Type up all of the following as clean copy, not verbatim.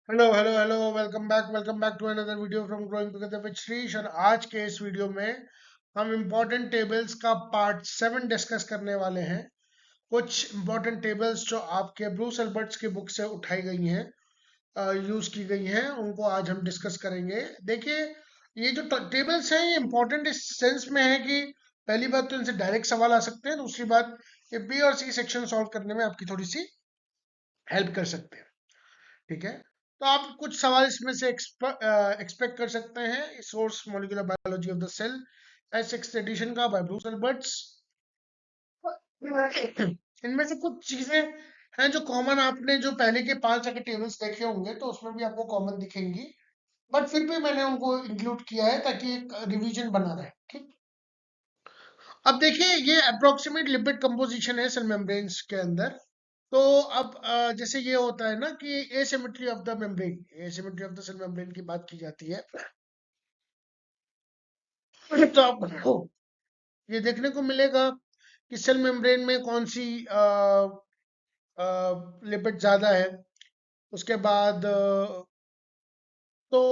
Hello hello hello, welcome back to another video from growing together with Shrish. और आज के इस वीडियो में हम इम्पोर्टेंट टेबल्स का पार्ट 7 डिस्कस करने वाले हैं। कुछ इम्पोर्टेंट टेबल्स जो आपके ब्रूस एल्बर्ट्स की बुक से उठाई गई हैं, यूज की गई हैं, उनको आज हम डिस्कस करेंगे। देखिए, ये जो टेबल्स हैं ये इम्पोर्टेंट इस सेंस में है कि पहली बात तो इनसे डायरेक्ट सवाल आ सकते हैं, दूसरी बात ये बी और सी सेक्शन सॉल्व करने में आपकी थोड़ी सी हेल्प कर सकते हैं। ठीक है, तो आप कुछ सवाल इसमें से एक्सपेक्ट कर सकते हैं। Source molecular biology of the cell, S6th edition का बाय ब्रूस एल्बर्ट्स। इनमें से कुछ चीजें हैं जो कॉमन, आपने जो पहले के 5 अगर टेबल्स देखे होंगे तो उसमें भी आपको कॉमन दिखेंगी, बट फिर भी मैंने उनको इंक्लूड किया है ताकि एक रिवीजन बना रहे। ठीक, अब देखिए, ये अप्रोक्सीमेट लिपिड कंपोजिशन है सेल मेम्ब्रेन्स के अंदर। तो अब जैसे ये होता है ना कि asymmetry of the membrane, asymmetry of the cell membrane की बात की जाती है। तो आपको ये देखने को मिलेगा कि सेल मेम्ब्रेन में कौन सी लिपिड ज्यादा है। उसके बाद तो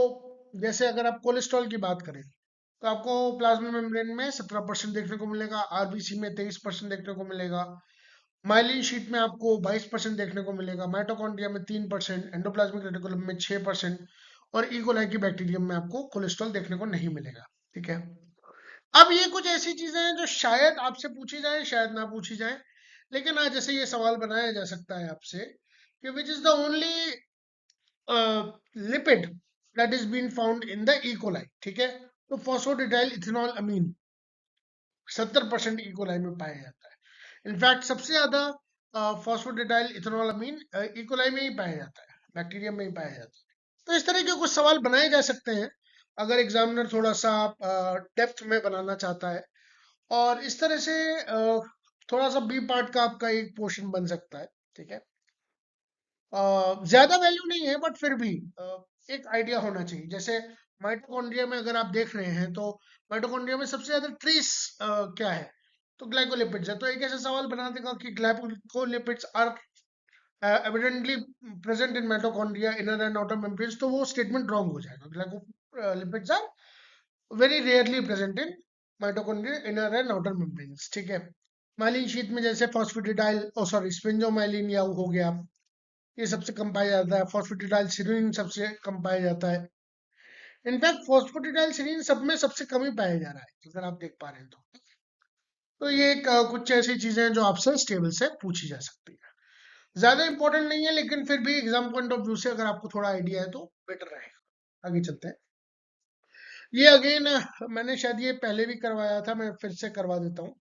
जैसे अगर आप कोलेस्ट्रॉल की बात करें तो आपको प्लाज्मा मेम्ब्रेन में 17% देखने को मिलेगा, आरबीसी में 23% देखने को मिलेगा, माइलिन शीट में आपको 22% देखने को मिलेगा, माइटोकॉन्ड्रिया में 3%, एंडोप्लाज्मिक रेटिकुलम में 6% और इकोलाई की बैक्टीरियम में आपको कोलेस्ट्रॉल देखने को नहीं मिलेगा। ठीक है, अब ये कुछ ऐसी चीजें हैं जो शायद आपसे पूछी जाए, शायद ना पूछी जाए, लेकिन आज जैसे ये सवाल बनाया जा सकता है आपसे कि which is the only lipid that is been found in the E coli. ठीक है, तो फॉस्फोडिटाइल इथेनॉल अमीन 70% इकोलाई में पाया जाता है। इनफैक्ट सबसे ज्यादा फॉस्फोडिटाइल इथेनॉल अमीन इकोलाई में ही पाया जाता है, बैक्टीरिया में ही पाया जाता है। तो इस तरह के कुछ सवाल बनाए जा सकते हैं अगर एग्जामिनर थोड़ा सा डेप्थ में बनाना चाहता है। और इस तरह से थोड़ा सा बी पार्ट का आपका एक पोर्शन बन सकता है। ठीक है, ज्यादा वैल्यू नहीं है बट फिर भी एक आइडिया होना चाहिए। जैसे माइटोकॉन्ड्रिया में अगर आप देख रहे हैं तो माइटोकॉन्ड्रिया में सबसे ज्यादा ट्रेस क्या है, तो ग्लाइकोलिपिड्स है। तो एक ऐसा सवाल बना देगा कि glycolipids are evidently present in mitochondria inner and outer membranes, तो वो स्टेटमेंट रॉन्ग हो जाएगा। Glycolipids are very rarely present in mitochondria inner and outer membranes. ठीक है, माइलिन शीट में जैसे फॉस्फेटिडाइल स्पिंजोमाइलिन या हो गया, ये सबसे कम पाया जाता है। फॉस्फेटिडाइल सिरीन सबसे कम पाया जाता है। इनफैक्ट फॉस्फेटिडाइल सिरीन सब में सबसे कम ही पाया जा रहा है अगर आप देख पा रहे हैं तो ये कुछ ऐसी चीजें हैं जो आपसे इस टेबल से पूछी जा सकती है। ज्यादा इंपॉर्टेंट नहीं है, लेकिन फिर भी एग्जाम पॉइंट ऑफ व्यू से अगर आपको थोड़ा आइडिया है तो बेटर रहेगा। आगे चलते हैं। ये अगेन मैंने शायद ये पहले भी करवाया था, मैं फिर से करवा देता हूँ।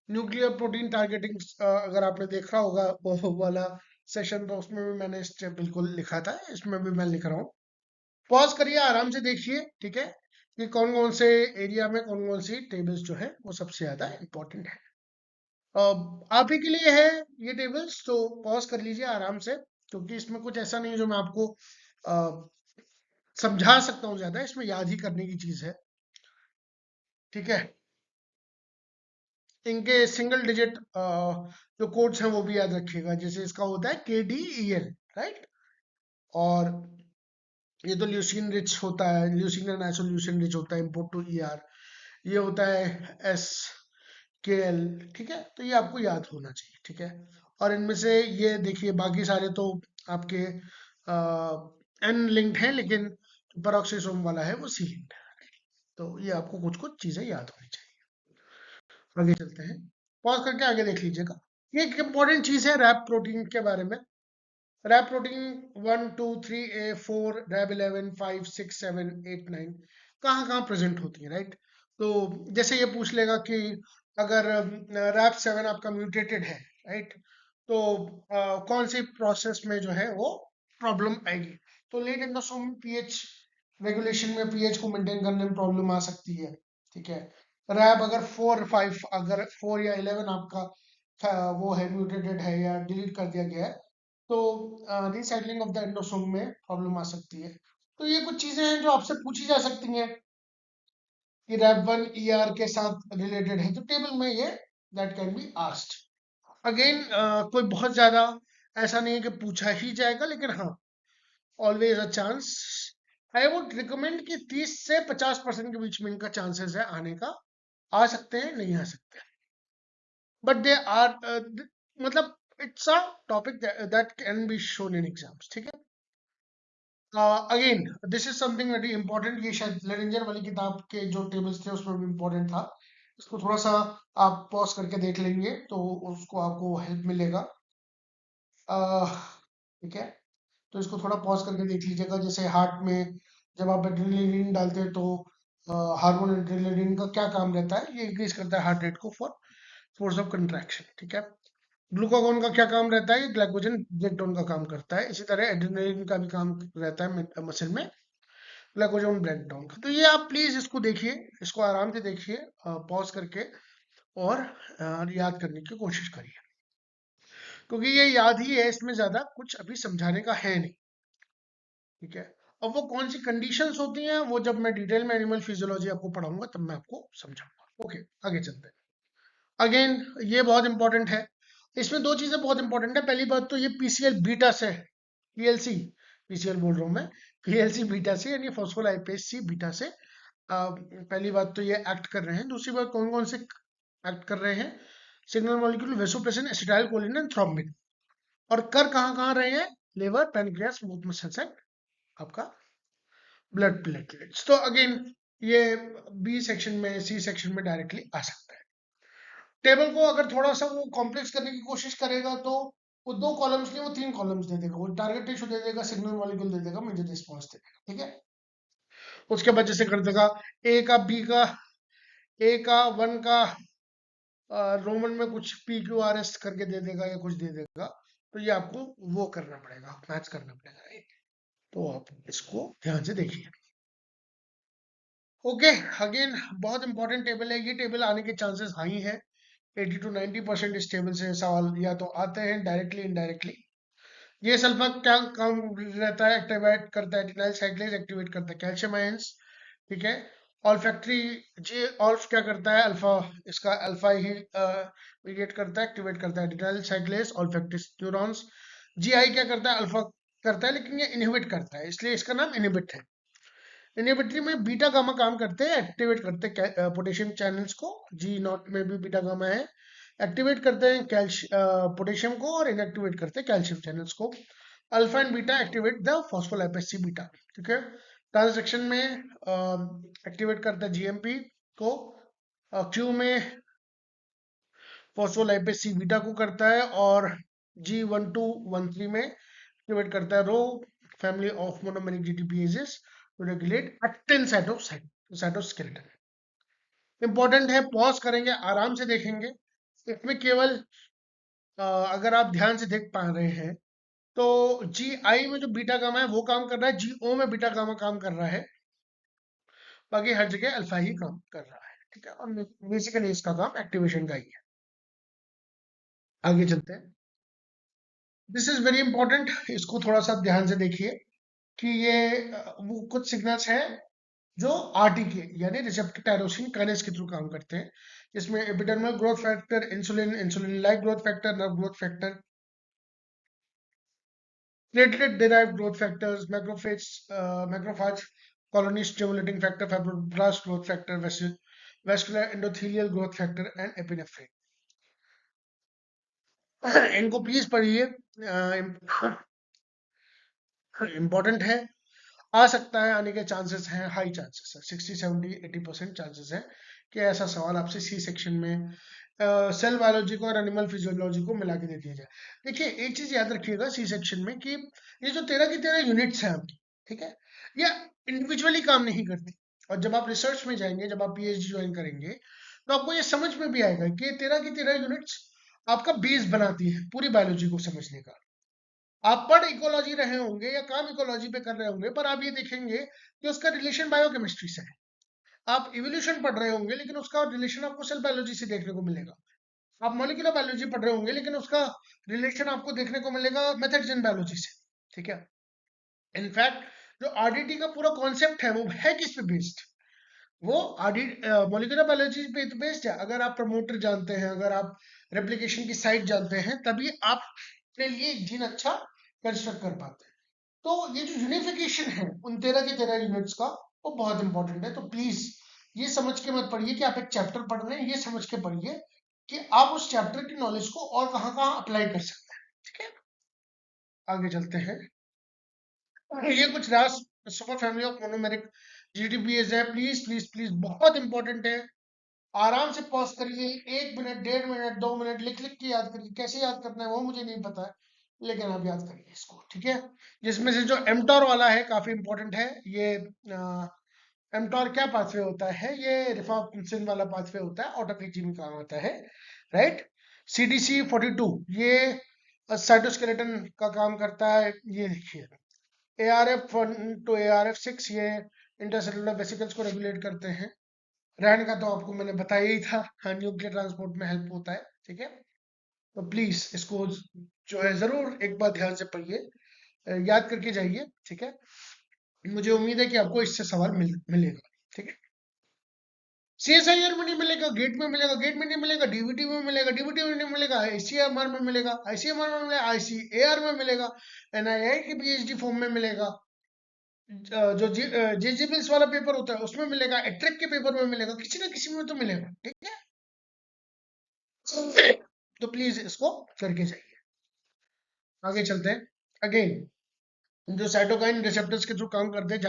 न्यूक्लियर प्रोटीन टारगेटिंग, अगर आपने देखा होगा वो वाला सेशन, तो उसमें भी मैंने स्टेप बिल्कुल लिखा था, इसमें भी मैं लिख रहा हूँ। पॉज करिए, आराम से देखिए। ठीक है, कि कौन कौन से एरिया में कौन कौन सी टेबल्स जो है वो सबसे ज्यादा इंपॉर्टेंट है। आप ही के लिए है ये टेबल्स, तो पॉज कर लीजिए आराम से, क्योंकि इसमें कुछ ऐसा नहीं है जो मैं आपको अ, समझा सकता हूँ ज्यादा, इसमें याद ही करने की चीज है। ठीक है, इनके सिंगल डिजिट जो कोड्स हैं वो भी याद रखिएगा। जैसे इसका होता है KDEL, राइट। और ये तो ल्यूसीन रिच होता है, ल्यूसीन एंड आइसोल्यूसिन रिच होता है, इम्पोर्ट टू ER। ये होता है SKL। ठीक है, तो ये आपको याद होना चाहिए। ठीक है, और इनमें से ये देखिए, बाकी सारे तो आपके N लिंक्ड हैं, लेकिन पेरोक्सिसोम वाला है वो C लिंक्ड है। तो ये आपको कुछ कुछ चीजें याद होनी चाहिए। आगे चलते हैं, पॉज करके आगे देख लीजिएगा। ये एक इंपॉर्टेंट चीज है रैप प्रोटीन के बारे में। रैप प्रोटीन 1 2 3 A 4 रैप 11 5 6 7 8 9 कहाँ कहाँ प्रेजेंट होती है, राइट। तो जैसे ये पूछ लेगा कि अगर रैप 7 आपका म्यूटेटेड है, राइट, तो कौन सी प्रोसेस में जो है वो प्रॉब्लम आएगी। तो लेट एंडोसोम पीएच रेगुलेशन में, पीएच को मेंटेन करने में प्रॉब्लम आ सकती है। ठीक है, रैप अगर 4 5, अगर 4 या 11 आपका वो है, म्यूटेटेड है या डिलीट कर दिया गया है, तो रिसाइक्लिंग ऑफ द एंडोसोम में प्रॉब्लम आ सकती है। तो ये कुछ चीजें हैं जो आपसे पूछी जा सकती हैं कि रैप 1 ER के साथ रिलेटेड है, तो टेबल में ये that can be asked. Again कोई बहुत ज्यादा ऐसा नहीं है कि पूछा ही जाएगा, लेकिन हाँ, always a chance. I would recommend कि 30 से 50% के बीच में इनका चांसेस है आने का। आ सकते हैं, नहीं आ सकते, बट दे आर मतलब it's a topic that can be shown in exams, ठीक है। Again this is something very important, ये शायद लेरेंजर वाली किताब के जो टेबल्स थे उसमें भी इंपॉर्टेंट था। इसको थोड़ा सा आप पॉज करके देख लेंगे तो उसको आपको हेल्प मिलेगा। ठीक है, तो इसको थोड़ा पॉज करके देख लीजिएगा। जैसे हार्ट में जब आप एड्रेनलिन डालते हैं तो हार्मोन एड्रेनलिन का क्या काम रहता है, ये इंक्रीज करता है हार्ट रेट को फॉर फोर्स ऑफ कंट्रैक्शन, ठीक है। ग्लूकागोन का क्या काम रहता है, ग्लाइकोजन ब्रेकडाउन का काम करता है। इसी तरह एड्रेनलिन का भी काम रहता है मसल में ग्लाइकोजन ब्रेकडाउन का। तो ये आप प्लीज इसको देखिए, इसको आराम से देखिए पॉज करके, और याद करने की कोशिश करिए, क्योंकि ये याद ही है, इसमें ज्यादा कुछ अभी समझाने का है नहीं, ठीक है। अब वो कौन सी कंडीशंस होती हैं वो जब मैं डिटेल में एनिमल फिजियोलॉजी आपको पढ़ाऊंगा तब मैं आपको समझाऊंगा। ओके, आगे चलते हैं। अगेन ये बहुत इंपॉर्टेंट है, इसमें दो चीजें बहुत इंपॉर्टेंट है। पहली बात तो ये पीसीएल बीटा से, पीएलसी, पीसीएल बोल रहा हूँ मैं, पीएलसी बीटा से यानी फॉस्फोलाइपेज सी बीटा से पहली बात तो ये एक्ट कर रहे हैं। दूसरी बात कौन कौन से एक्ट कर रहे हैं, signal molecule vasopressin acetyl choline and thrombin. और कर कहाँ कहाँ रहे हैं, liver, pancreas, smooth muscles and आपका ब्लड प्लेटलेट्स। तो अगेन ये बी सेक्शन में, सी सेक्शन में डायरेक्टली आ सकता है। टेबल को अगर थोड़ा सा वो कॉम्प्लेक्स करने की कोशिश करेगा तो वो दो कॉलम्स नहीं, वो तीन कॉलम्स दे देगा। वो टारगेट टिश्यू दे देगा, सिग्नल मॉलिक्यूल दे देगा, मेजर रिस्पॉन्स दे देगा, ठीक है। उसके बाद जैसे कर देगा ए का, बी का, ए का वन का रोमन में कुछ पी क्यू आर एस करके दे देगा या कुछ दे देगा। तो ये आपको वो करना पड़ेगा, मैच करना पड़ेगा, राइट। तो आप इसको ध्यान से देखिए। ओके, अगेन बहुत इंपॉर्टेंट टेबल है ये। टेबल आने के चांसेस हाई हैं, 80 to 90% इस टेबल से सवाल या तो आते हैं डायरेक्टली इनडायरेक्टली। ये सल्फा क्या काम रहता है, एक्टिवेट करता है डिनाइल साइक्लेज, एक्टिवेट करता है कैल्शियम आयंस, ठीक है। ऑल्फैक्टरी, जी ऑल्फ क्या करता है, अल्फा, इसका अल्फा ही मीडिएट करता है, एक्टिवेट करता है डिनाइल साइक्लेज, ऑल्फैक्टिस न्यूरॉन्स। जीआई क्या करता है, अल्फा करता है, लेकिन ये इनहिबिट करता है, इसलिए इसका नाम इनहिबिट है। इनहिबिटरी में बीटा गामा काम करते हैं, एक्टिवेट करते हैं पोटेशियम चैनल्स को। जी नॉट में भी बीटा गामा है, एक्टिवेट करते हैं पोटेशियम को, और इनएक्टिवेट करते हैं कैल्शियम चैनल्स को। Alpha and beta activate the phospholipase C beta, ठीक है। ट्रांसक्शन में एक्टिवेट करता है जीएमपी को, क्यू में फॉस्फोलाइपेज सी बीटा को करता है, और G1213 में एक्टिवेट करता है Rho family of monomeric GTPases to regulate actin cytoskeleton. Important है, पॉज करेंगे, आराम से देखेंगे। इसमें केवल अगर आप ध्यान से देख पा रहे हैं तो जी आई में जो बीटा गामा है वो काम कर रहा है, जी ओ में बीटा गामा काम कर रहा है, बाकी हर जगह अल्फा ही काम कर रहा है, ठीक है। और बेसिकली इसका काम एक्टिवेशन का ही है। आगे चलते हैं। दिस इज वेरी इंपॉर्टेंट, इसको थोड़ा सा ध्यान से देखिए कि ये वो कुछ सिग्नल्स हैं जो आरटीके यानी रिसेप्टर टायरोसिन काइनेस के थ्रू काम करते हैं। इसमें epidermal growth factor, insulin, insulin like growth factor, nerve growth factor, platelet derived growth factors, macrophage colony stimulating factor, fibroblast growth factor, vascular endothelial growth factor and epinephrine. इनको please पढ़िए, important है। आ सकता है, आने के चांसेस हैं, high chances है, 60 70 80% chances है कि ऐसा सवाल आपसे सी सेक्शन में सेल बायोलॉजी को और एनिमल फिजियोलॉजी को मिला के दे दिया जाए। देखिए एक चीज याद रखिएगा सी सेक्शन में कि ये जो 13 की 13 यूनिट्स हैं आपकी, ठीक है, ये इंडिविजुअली काम नहीं करती। और जब आप रिसर्च में जाएंगे, जब आप पीएचडी ज्वाइन करेंगे, तो आपको ये समझ में भी आएगा कि 13 की 13 यूनिट्स आपका बेस बनाती है पूरी बायोलॉजी को समझने का। आप पढ़ इकोलॉजी रहे होंगे या काम इकोलॉजी पे कर रहे होंगे, पर आप ये देखेंगे कि उसका रिलेशन बायोकेमिस्ट्री से है। आप इवोल्यूशन पढ़ रहे होंगे लेकिन उसका रिलेशन आपको सेल बायोलॉजी से देखने को मिलेगा। आप मॉलिक्यूलर बायोलॉजी पढ़ रहे होंगे लेकिन उसका रिलेशन आपको देखने को मिलेगा मेथड्स इन बायोलॉजी से, ठीक है। इनफैक्ट जो आरडीटी का पूरा कॉन्सेप्ट है वो है किस पे बेस्ड, वो आरडी मॉलिक्यूलर बायोलॉजी पे तो बेस्ड है। अगर आप प्रमोटर जानते हैं, अगर आप रेप्लिकेशन की साइट जानते हैं, तभी आप अपने लिए जीन अच्छा कंस्ट्रक्ट कर पाते हैं। तो ये जो यूनिफिकेशन है उन 13 के 13 यूनिट्स का, वो बहुत इंपॉर्टेंट है। तो प्लीज ये समझ के मत पढ़िए कि आप एक चैप्टर पढ़ रहे हैं, ये समझ के पढ़िए कि आप उस चैप्टर की नॉलेज को और कहाँ कहाँ अप्लाई कर सकते हैं। ठीक है, आगे चलते हैं। ये कुछ रास सुपर फैमिली ऑफ मोनोमेरिक जीटीपीएस है। प्लीज प्लीज प्लीज बहुत इंपॉर्टेंट है। आराम से पॉज करिए, 1 मिनट 1.5 मिनट 2 मिनट लिख लिख के याद करिए। कैसे याद करना है वो मुझे नहीं पता है, लेकिन आप याद करिए इसको। ठीक है, जिसमें से जो एमटॉर वाला है काफी इंपॉर्टेंट है। ये एमटॉर क्या पाथवे होता है? ये रिफॉर्मेशन वाला पाथवे होता है, ऑटोफेजी में काम आता है, राइट। CDC42 ये साइटोस्केलेटन का काम करता है। ये देखिए, ARF1 to ARF6 ये इंटरसेलुलर वेसिकल्स को रेगुलेट करते हैं। रैन का तो आपको मैंने बताया ही था, हाँ, न्यूक्लियर ट्रांसपोर्ट में हेल्प होता है। ठीक है, तो प्लीज इसको जो है जरूर एक बार ध्यान से पढ़िए, याद करके जाइए। ठीक है, मुझे उम्मीद है कि आपको इससे सवाल मिलेगा। ठीक है, CSIR में नहीं मिलेगा, गेट में मिलेगा, गेट में नहीं मिलेगा, DBT में मिलेगा, DBT में नहीं मिलेगा, ICMR में मिलेगा, ICMR में मिलेगा, ICAR में मिलेगा, NII की PhD फॉर्म में मिलेगा, जो JGBILS वाला पेपर होता है उसमें मिलेगा, एट्रिक के पेपर में मिलेगा, किसी ना किसी में तो मिलेगा। ठीक है, तो प्लीज इसको करके जाइए। आगे चलते हैं। अगेन जो साइटोकाइन रिसेप्टर्स के थ्रू काम करते हैं,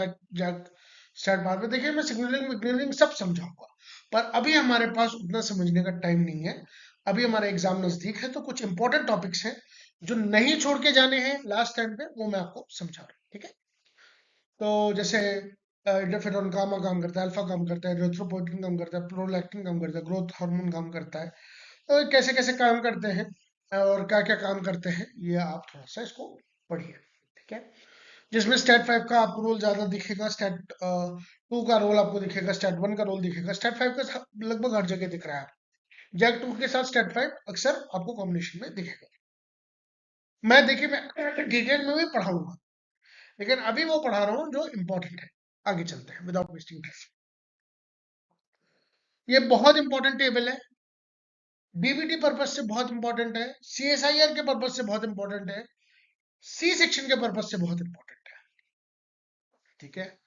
स्टार्ट बाद में देखिए, मैं सिग्नलिंग विग्नलिंग सब समझाऊंगा, पर अभी हमारे पास उतना समझने का टाइम नहीं है। अभी हमारा एग्जाम नजदीक है, तो कुछ इंपॉर्टेंट टॉपिक्स हैं जो नहीं छोड़ के जाने हैं लास्ट टाइम पे, वो मैं आपको समझा रहा हूँ। ठीक है, तो जैसे इंटरफेरॉन गामा काम करता है, अल्फा काम करता है, एरिथ्रोपोइटिन काम करता है, प्रोलैक्टिन काम करता है, ग्रोथ हार्मोन काम करता है। तो कैसे कैसे काम करते हैं और क्या क्या काम करते हैं, ये आप थोड़ा सा इसको पढ़िए। ठीक है, जिसमें स्टेट 5 का आपको रोल ज्यादा दिखेगा, स्टेट 2 का रोल आपको दिखेगा, स्टेट 1 का रोल दिखेगा, स्टेट 5 का लगभग हर जगह दिख रहा है। जैक 2 के साथ स्टेट 5 अक्सर आपको कॉम्बिनेशन में दिखेगा। मैं देखिए, मैं डिटेल में भी पढ़ाऊंगा, लेकिन अभी वो पढ़ा रहा हूँ जो इंपॉर्टेंट है। आगे चलते हैं विदाउट वेस्टिंग टाइम। ये बहुत इंपॉर्टेंट टेबल है, DBT पर्पज से बहुत इंपॉर्टेंट है, CSIR के पर्पज से बहुत इंपॉर्टेंट है, C सेक्शन के पर्पज से बहुत इंपॉर्टेंट है। ठीक है,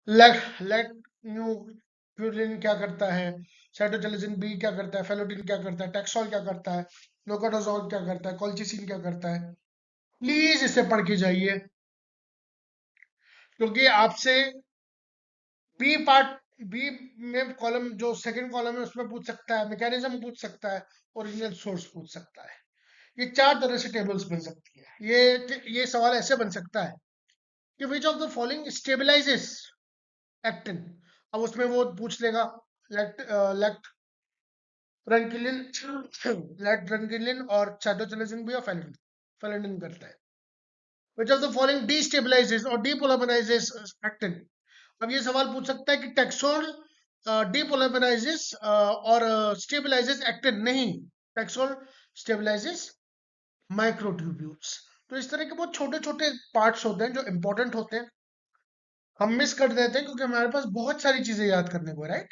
लेट लेट न्यू प्यूरिन क्या करता है, साइटोचलाजिन बी क्या करता है, फेलोटिन क्या करता है, टैक्सोल क्या करता है, लोकाडोजोल क्या करता है, कॉल्चिसिन क्या करता है। प्लीज इसे पढ़ के जाइए, क्योंकि आपसे बी पार्ट, बी में कॉलम जो सेकंड कॉलम है उसमें पूछ सकता है, मैकेनिज्म पूछ सकता है, ओरिजिनल सोर्स पूछ सकता है। ये 4 तरह से टेबल्स बन सकती है। ये सवाल ऐसे बन सकता है कि which of the following stabilises actin. अब उसमें वो पूछ लेगा लेट लेट रनकिलिन लेट रनकिलिन और साइटोचलाजिन भी, और फेलिनिन करता है। विच ऑफ द फॉलोइंग डीस्टेबलाइजेस और डीपोलाराइजेस एक्टिन। अब ये सवाल पूछ सकता है कि टैक्सोल डीपोलाराइजेस और स्टेबलाइजेस एक्टिन। नहीं, टैक्सोल स्टेबलाइजेस माइक्रोट्यूब्यूल्स। तो इस तरह के बहुत छोटे छोटे पार्ट्स होते हैं जो इंपॉर्टेंट होते हैं, हम मिस कर देते हैं क्योंकि हमारे पास बहुत सारी चीजें याद करने को, राइट।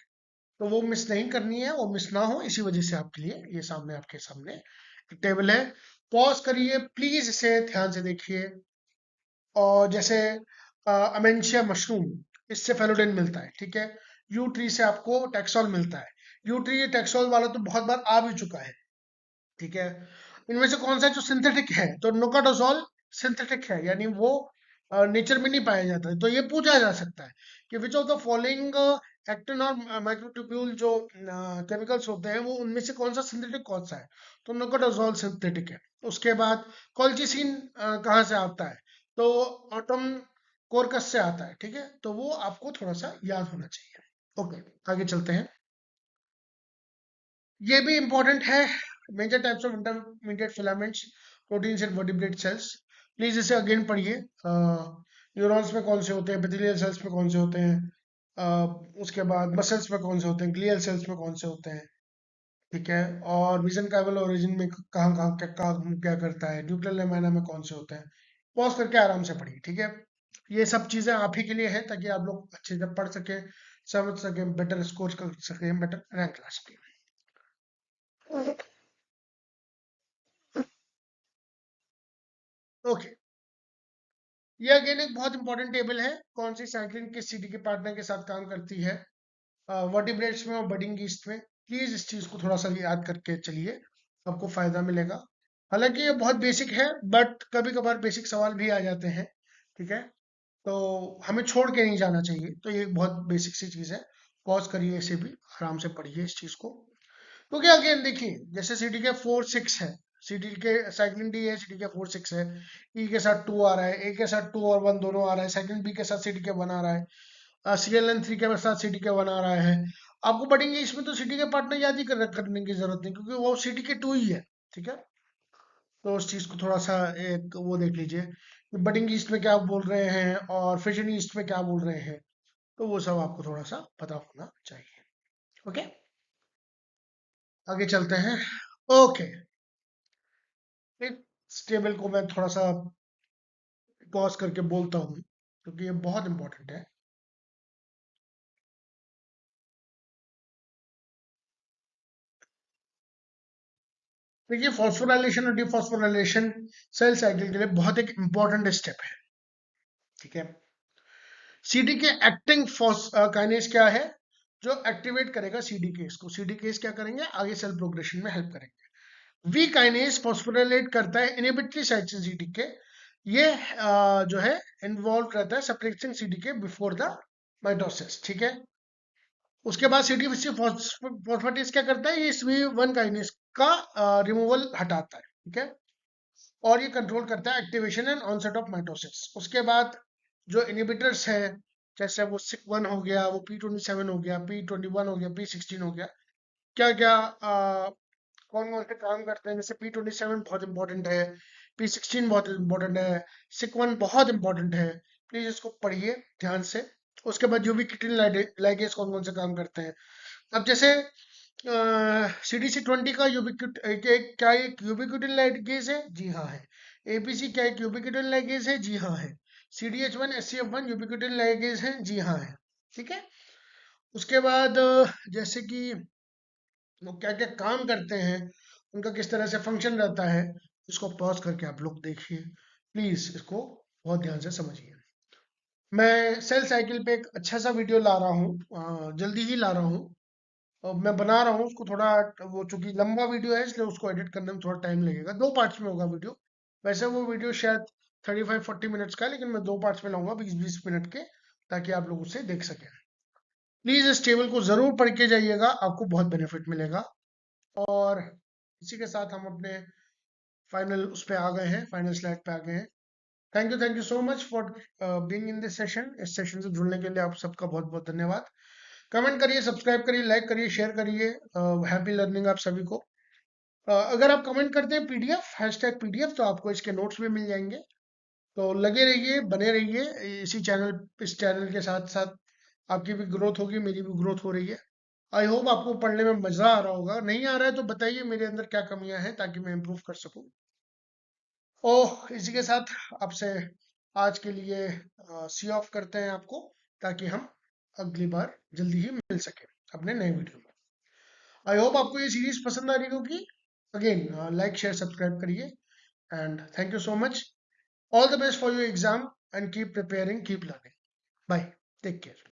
तो वो मिस नहीं करनी है, वो मिस ना हो, इसी वजह से आपके लिए ये सामने आपके सामने एक टेबल है। पॉज करिए प्लीज, इसे ध्यान से देखिए। और जैसे अमेंशिया मशरूम, इससे फेलोडेन मिलता है। ठीक है, यू ट्री से आपको टैक्सोल मिलता है। यू ट्री टैक्सोल वाला तो बहुत बार आ भी चुका है। ठीक है, इनमें से कौन सा जो सिंथेटिक है, तो नोकाडोजोल सिंथेटिक है, यानी वो नेचर में नहीं पाया जाता है। तो ये पूछा जा सकता है कि which of the following actin और माइक्रोट्यूब्यूल जो केमिकल्स होते हैं, वो उनमें से कौन सा सिंथेटिक कौन सा है, तो नोकाडोजोल सिंथेटिक है। उसके बाद कॉल्चिसिन कहाँ से आता है, तो ऑटम कोरकस से आता है। ठीक है, तो वो आपको थोड़ा सा याद होना चाहिए। ओके, आगे चलते हैं। ये भी इंपॉर्टेंट है, major types of intermediate filaments, proteins and vertebrate cells. Please इसे अगेन पढ़िए। न्यूरॉन्स में कौन से होते हैं, एपिथेलियल सेल्स में कौन से होते हैं, उसके बाद मसल्स में कौन से होते हैं, ग्लियल सेल्स में कौन से होते हैं। ठीक है, और विजन काइवल ओरिजिन में कहाँ कहाँ क्या करता है, न्यूक्लियर लेमाइना में कौन से होते हैं। पॉज करके आराम से पढ़िए। ठीक है, ये सब चीजें आप ही के लिए है, ताकि आप लोग अच्छे से पढ़ सके, समझ सके, बेटर स्कोर कर सके, बेटर रैंक ला सके। ओके, ये अगेन एक बहुत इंपॉर्टेंट टेबल है, कौन सी साइक्लिन किस सिटी के पार्टनर के साथ काम करती है, वर्टिब्रेट्स में और बडिंग ईस्ट में। प्लीज इस चीज को थोड़ा सा याद करके चलिए, आपको फायदा मिलेगा। हालांकि ये बहुत बेसिक है, बट कभी कभार बेसिक सवाल भी आ जाते हैं, ठीक है, तो हमें छोड़ के नहीं जाना चाहिए। तो ये एक बहुत बेसिक सी चीज है, पॉज करिए इसे भी, आराम से पढ़िए इस चीज को। क्योंकि अगेन देखिए, जैसे सीटी के 4 6 है, सीटी के साइक्लिन डी है, सीटी के 4 6 है, ई के साथ 2 आ रहा है, ए के साथ 2 और 1 दोनों आ रहा है, साइक्लिन बी के साथ सीटी के 1 आ रहा है, CLN3 के साथ सीटी के 1 आ रहा है। आपको पढ़ेंगे इसमें तो सीटी के पार्टनर याद ही करने की जरूरत नहीं, क्योंकि वो सीटी के 2 ही है, ठीक है। तो उस चीज को थोड़ा सा एक वो देख लीजिए कि बडिंग ईस्ट में क्या बोल रहे हैं और फिशन ईस्ट में क्या बोल रहे हैं, तो वो सब आपको थोड़ा सा पता होना चाहिए। ओके, आगे चलते हैं। ओके, इस टेबल को मैं थोड़ा सा पॉज करके बोलता हूँ, क्योंकि ये बहुत इंपॉर्टेंट है। देखिए, फॉस्फोराइलेशन और डिफॉस्फोराइलेशन सेल साइकिल के लिए बहुत एक इंपॉर्टेंट स्टेप है, ठीक है। सीडी के एक्टिंग काइनेज क्या है, जो एक्टिवेट करेगा सीडी केस को। सीडी केस क्या करेंगे, आगे सेल प्रोग्रेशन में हेल्प करेंगे। वी काइनेज फॉस्फोराइलेट करता है इनहिबिटरी साइट से सीडी के, ये जो है इन्वॉल्व रहता है सप्रेसिंग सीडी के बिफोर द माइटोसिस, ठीक है। उसके बाद सीडी फॉस्फेटेज क्या करता है, ये SV1 काइनेज का रिमूवल हटाता है, ठीक है, और ये कंट्रोल करता है activation and onset of mitosis. उसके बाद जो इनिबिटर्स है, जैसे वो SIC1 हो गया, वो P27 हो गया, P21 हो गया, P16 हो गया, क्या क्या कौन कौन से काम करते हैं, जैसे P27 बहुत इंपॉर्टेंट है, P16 बहुत इंपॉर्टेंट है, SIC1 बहुत इंपॉर्टेंट है। प्लीज इसको पढ़िए ध्यान से। उसके बाद यूबिक्विटिन लाइगेज कौन कौन से काम करते हैं। अब जैसे CDC20 का क्या एक यूबिक्विटिन लाइगेज है, जी हाँ है। APC क्या एक यूबिक्विटिन लाइगेज है, जी हाँ है। CDH1 SCF1 यूबिक्विटिन लाइगेज है, जी हाँ है, ठीक है। उसके बाद जैसे कि वो क्या क्या काम करते हैं, उनका किस तरह से फंक्शन रहता है, इसको पॉज करके आप लोग देखिए, प्लीज इसको बहुत ध्यान से समझिए। मैं सेल साइकिल पे एक अच्छा सा वीडियो ला रहा हूँ, जल्दी ही ला रहा हूँ, और मैं बना रहा हूँ उसको थोड़ा, वो चूंकि लंबा वीडियो है इसलिए उसको एडिट करने में थोड़ा टाइम लगेगा, 2 पार्ट्स में होगा वीडियो। वैसे वो वीडियो शायद 35-40 मिनट्स का है, लेकिन मैं 2 पार्ट्स में लाऊंगा, 20-20 मिनट के, ताकि आप लोग उसे देख सकें। प्लीज इस टेबल को जरूर पढ़ के जाइएगा, आपको बहुत बेनिफिट मिलेगा। और इसी के साथ हम अपने फाइनल उस पे आ गए हैं, फाइनल स्लाइड पे आ गए हैं। Thank you so much for being in this session. इस सेशन से जुड़ने के लिए आप सबका बहुत बहुत धन्यवाद। कमेंट करिए, सब्सक्राइब करिए, लाइक करिए, शेयर करिए। हैप्पी लर्निंग आप सभी को। अगर आप कमेंट करते हैं PDF #PDF, तो आपको इसके नोट्स भी मिल जाएंगे। तो लगे रहिए, बने रहिए इसी चैनल, इस चैनल के साथ साथ आपकी भी ग्रोथ होगी, मेरी भी ग्रोथ हो रही है। आई होप आपको पढ़ने में मजा आ रहा होगा। नहीं आ रहा है तो बताइए मेरे अंदर क्या कमियां हैं, ताकि मैं इम्प्रूव कर सकूं। ओह, इसी के साथ आपसे आज के लिए सी ऑफ करते हैं आपको, ताकि हम अगली बार जल्दी ही मिल सके अपने नए वीडियो में। आई होप आपको ये सीरीज पसंद आ रही होगी। अगेन, लाइक शेयर सब्सक्राइब करिए, and thank you so much. All the best for your exam, and keep preparing, keep learning. Bye, take care.